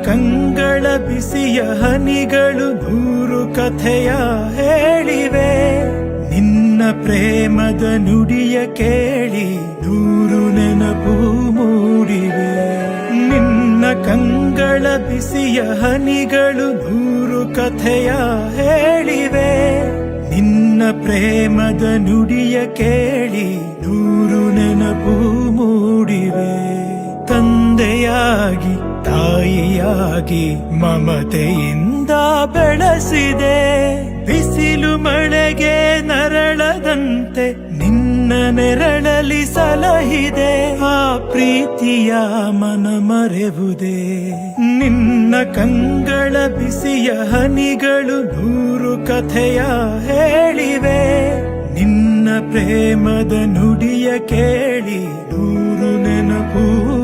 ಕಂಗಳ ಬಿಸಿಯ ಹನಿಗಳು ನೂರು ಕಥೆಯ ಹೇಳಿವೆ. ನಿನ್ನ ಪ್ರೇಮದ ನುಡಿಯ ಕೇಳಿ ನೂರು ನೆನಪು ಮೂಡಿವೆ. ನಿನ್ನ ಕಂಗಳ ಬಿಸಿಯ ಹನಿಗಳು ನೂರು ಕಥೆಯ ಹೇಳಿವೆ. ನಿನ್ನ ಪ್ರೇಮದ ನುಡಿಯ ಕೇಳಿ ನೂರು ನೆನಪು ಮೂಡಿವೆ. ತಂದೆಯಾಗಿ ತಾಯಿಯಾಗಿ ಮಮತೆಯಿಂದ ಬೆಳೆಸಿದೆ. ಬಿಸಿಲು ಮಳೆಗೆ ನರಳದಂತೆ ನಿನ್ನ ನೆರಳಲಿ ಸಲಹಿದೆ. ಆ ಪ್ರೀತಿಯ ಮನ ಮರೆವುದೇ. ನಿನ್ನ ಕಂಗಳ ಬಿಸಿಯ ಹನಿಗಳು ನೂರು ಕಥೆಯ ಹೇಳಿವೆ. ನಿನ್ನ ಪ್ರೇಮದ ನುಡಿಯ ಕೇಳಿ ನೂರು ನೆನಪು